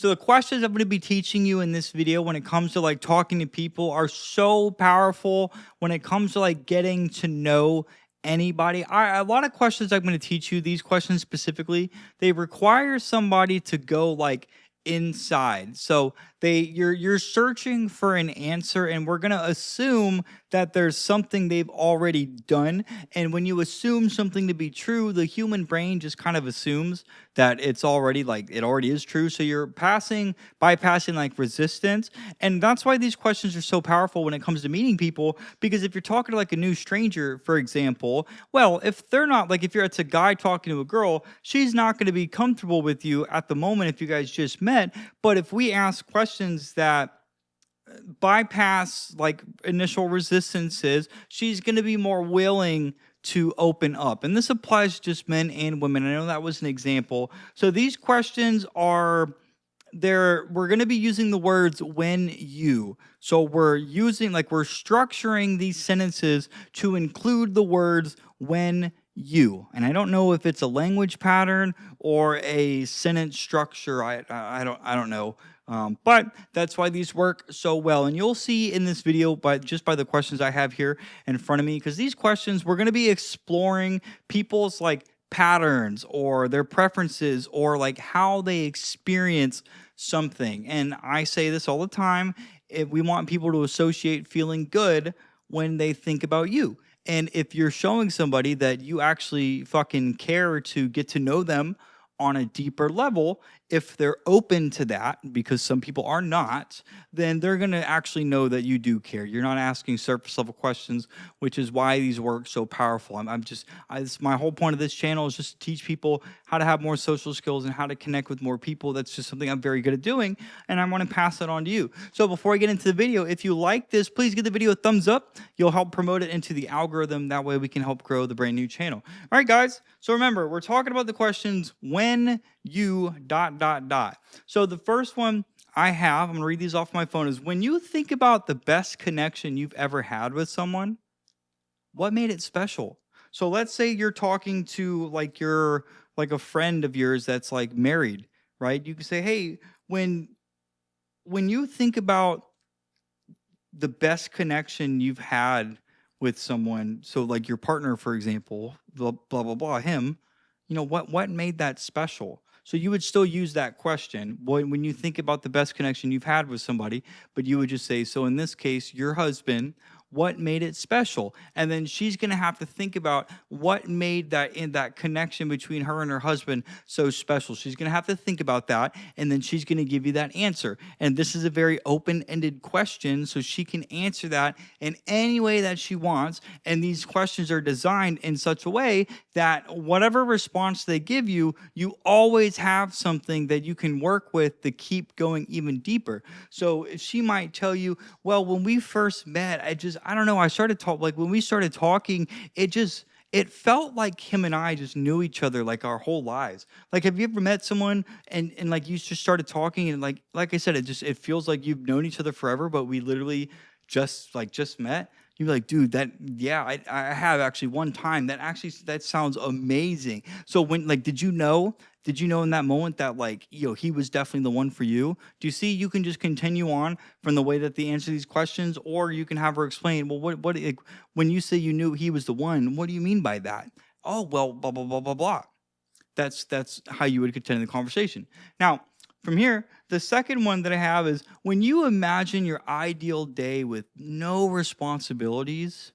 So the questions I'm going to be teaching you in this video when it comes to like talking to people are so powerful when it comes to like getting to know anybody. A lot of questions I'm going to teach you, these questions specifically, they require somebody to go like inside. So you're searching for an answer, and we're going to assume that there's something they've already done. And when you assume something to be true, the human brain just kind of assumes that it's already like it already is true. So you're bypassing like resistance. And that's why these questions are so powerful when it comes to meeting people. Because if you're talking to like a new stranger, for example, well, if they're not like if it's a guy talking to a girl, she's not going to be comfortable with you at the moment if you guys just met. But if we ask questions that bypass like initial resistances, she's going to be more willing to open up. And this applies to just men and women. I know that was an example. So these questions we're going to be using the words when you. So we're structuring these sentences to include the words when you. And I don't know if it's a language pattern or a sentence structure. I don't know. But that's why these work so well. And you'll see in this video just by the questions I have here in front of me, because these questions, we're going to be exploring people's like patterns or their preferences or like how they experience something. And I say this all the time, if we want people to associate feeling good when they think about you. And if you're showing somebody that you actually fucking care to get to know them on a deeper level, if they're open to that, because some people are not, then they're going to actually know that you do care. You're not asking surface level questions, which is why these work so powerful. My whole point of this channel is just to teach people how to have more social skills and how to connect with more people. That's just something I'm very good at doing, and I want to pass that on to you. So before I get into the video, if you like this, please give the video a thumbs up. You'll help promote it into the algorithm. That way we can help grow the brand new channel. All right, guys. So remember, we're talking about the questions when you ... So the first one I'm going to read these off my phone, is when you think about the best connection you've ever had with someone, what made it special? So let's say you're talking to like a friend of yours that's like married, right? You can say, hey, when you think about the best connection you've had with someone, so like your partner, for example, blah, blah, blah, blah, him, what made that special? So you would still use that question when you think about the best connection you've had with somebody, but you would just say, so in this case, your husband, what made it special? And then she's going to have to think about what made that connection between her and her husband so special. She's going to have to think about that, and then she's going to give you that answer. And this is a very open-ended question, so she can answer that in any way that she wants. And these questions are designed in such a way that whatever response they give you, you always have something that you can work with to keep going even deeper. So she might tell you, well, when we first met, I don't know. When we started talking, it felt like him and I just knew each other like our whole lives. Like, have you ever met someone and like you just started talking and like I said, it feels like you've known each other forever, but we literally just met. You'd be like, dude, I have actually one time that sounds amazing. So did you know in that moment that he was definitely the one for you? Do you see, you can just continue on from the way that they answer these questions, or you can have her explain, well, what when you say you knew he was the one, what do you mean by that? Oh, well, blah, blah, blah, blah, blah. That's how you would continue the conversation. Now, from here, the second one that I have is when you imagine your ideal day with no responsibilities,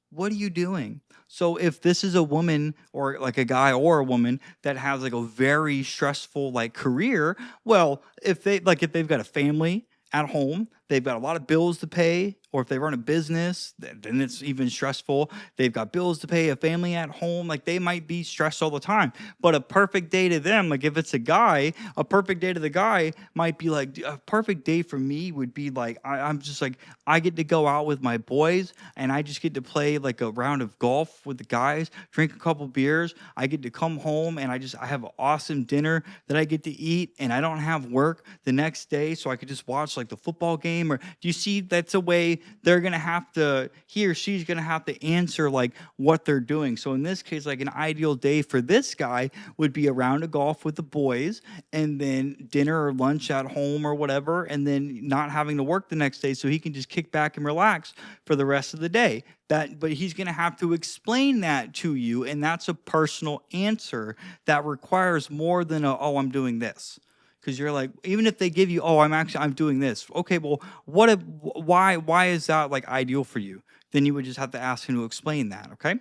what are you doing? So if this is a woman or like a guy or a woman that has like a very stressful like career, well, if they've got a family at home, they've got a lot of bills to pay, or if they run a business, then it's even stressful. They've got bills to pay, a family at home, like they might be stressed all the time. But a perfect day to them, like if it's a guy, a perfect day to the guy might be like, a perfect day for me would be like, I'm just like, I get to go out with my boys and I just get to play like a round of golf with the guys, drink a couple beers. I get to come home and I have an awesome dinner that I get to eat, and I don't have work the next day, so I could just watch like the football game same? Or do you see that's a way they're gonna have to, he or she's gonna have to answer like what they're doing. So in this case, like an ideal day for this guy would be a round of golf with the boys, and then dinner or lunch at home or whatever, and then not having to work the next day, so he can just kick back and relax for the rest of the day. But he's going to have to explain that to you, and that's a personal answer that requires more than a, oh, I'm doing this. Because you're like, even if they give you, oh, I'm doing this. Okay, well, why is that like ideal for you? Then you would just have to ask him to explain that. Okay.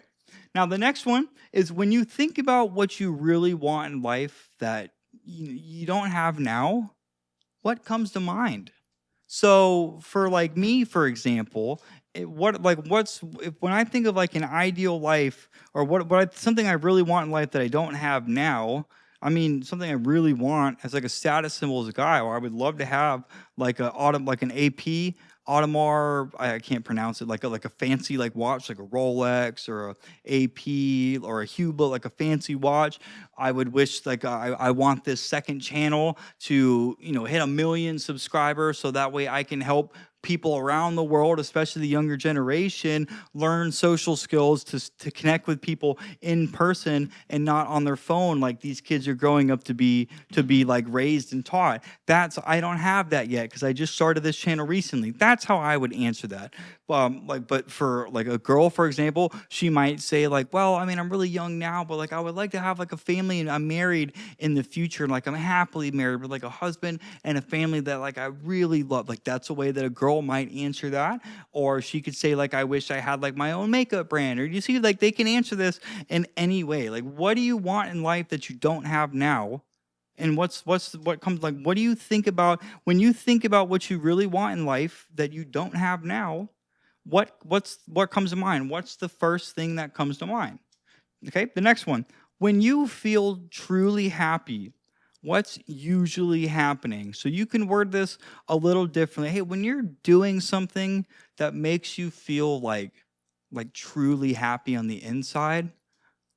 Now the next one is, when you think about what you really want in life that you don't have now, what comes to mind? So for like me, for example, when I think of like an ideal life, or something I really want in life that I don't have now. I mean, something I really want as like a status symbol as a guy, or I would love to have like an AP Audemars, I can't pronounce it, like a fancy like watch, like a Rolex or a AP or a Hublot, like a fancy watch. I would wish like I want this second channel to hit 1 million subscribers, so that way I can help people around the world, especially the younger generation, learn social skills to connect with people in person and not on their phone like these kids are growing up to be like raised and taught. I don't have that yet because I just started this channel recently. That's how I would answer that. But for like a girl, for example, she might say like, well, I mean, I'm really young now, but like I would like to have like a family, and I'm married in the future, and like I'm happily married with like a husband and a family that like I really love. Like that's a way that a girl might answer that. Or she could say like, I wish I had like my own makeup brand. Or you see, like they can answer this in any way. Like, what do you want in life that you don't have now? And what comes, like, what do you think about when you think about what you really want in life that you don't have now? What comes to mind? What's the first thing that comes to mind? Okay, the next one. When you feel truly happy, what's usually happening? So you can word this a little differently. Hey, when you're doing something that makes you feel like truly happy on the inside,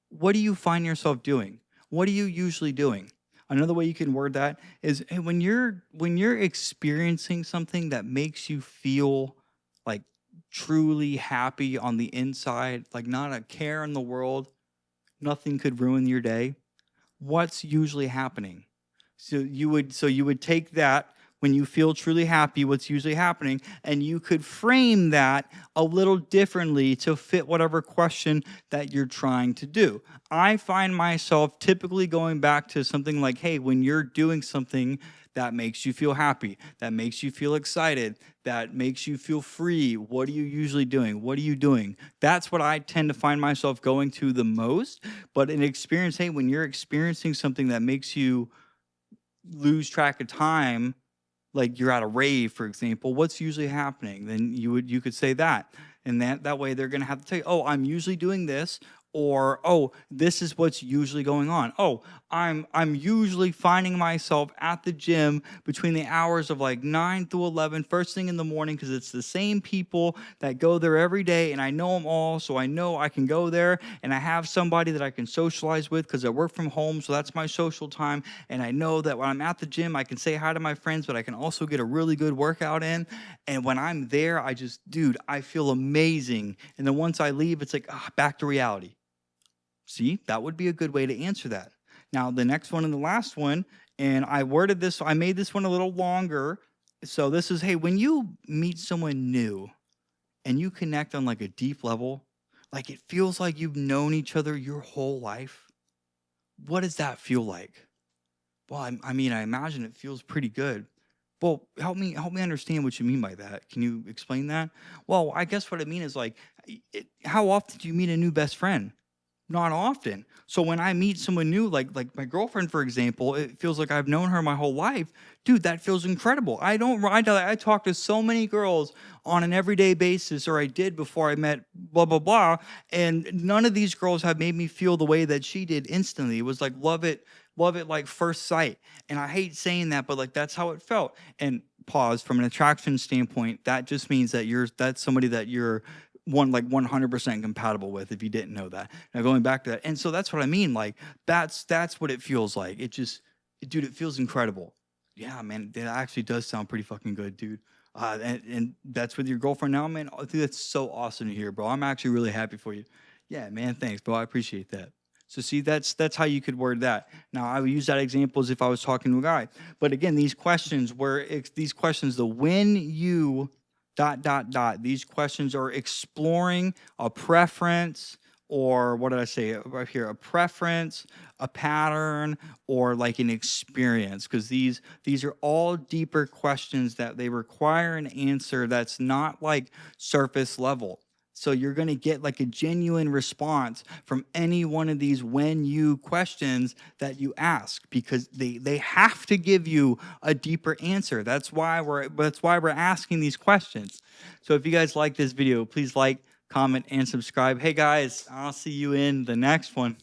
what do you find yourself doing? What are you usually doing? Another way you can word that is, hey, when you're experiencing something that makes you feel like truly happy on the inside, like not a care in the world, nothing could ruin your day, what's usually happening? So you would take that, when you feel truly happy, what's usually happening, and you could frame that a little differently to fit whatever question that you're trying to do. I find myself typically going back to something like, hey, when you're doing something that makes you feel happy, that makes you feel excited, that makes you feel free, what are you usually doing? What are you doing? That's what I tend to find myself going to the most. But in experience, hey, when you're experiencing something that makes you lose track of time, like you're at a rave, for example, what's usually happening? Then you could say that. And that way they're gonna have to tell you, oh, I'm usually doing this, or oh, this is what's usually going on. Oh, I'm usually finding myself at the gym between the hours of like 9 through 11, first thing in the morning, because it's the same people that go there every day, and I know them all, so I know I can go there, and I have somebody that I can socialize with because I work from home, so that's my social time. And I know that when I'm at the gym, I can say hi to my friends, but I can also get a really good workout in. And when I'm there, I feel amazing. And then once I leave, it's like, back to reality. See, that would be a good way to answer that. Now, the next one and the last one, and I made this one a little longer. So this is, hey, when you meet someone new and you connect on like a deep level, like it feels like you've known each other your whole life. What does that feel like? Well, I mean, I imagine it feels pretty good. Well, help me understand what you mean by that. Can you explain that? Well, I guess what I mean is like, how often do you meet a new best friend? Not often. So when I meet someone new, like my girlfriend, for example, it feels like I've known her my whole life. Dude, that feels incredible. I talk to so many girls on an everyday basis, or I did before I met blah, blah, blah. And none of these girls have made me feel the way that she did instantly. It was like love it like first sight. And I hate saying that, but like that's how it felt. And pause, from an attraction standpoint, that just means that that's somebody that you're 100% compatible with, if you didn't know that. Now going back to that, and so that's what I mean, like that's what it feels like. Dude, it feels incredible. Yeah, man, that actually does sound pretty fucking good, dude. and that's with your girlfriend now, man. I think that's so awesome to hear, bro. I'm actually really happy for you. Yeah, man. Thanks, bro. I appreciate that. So see, that's how you could word that. Now I would use that example as if I was talking to a guy. But again, these questions these questions, the when you these questions are exploring a preference, or what did I say right here? A preference, a pattern, or like an experience, because these are all deeper questions that they require an answer that's not like surface level. So you're going to get like a genuine response from any one of these when you questions that you ask, because they have to give you a deeper answer. That's why we're asking these questions. So if you guys like this video, please like, comment, and subscribe. Hey guys, I'll see you in the next one.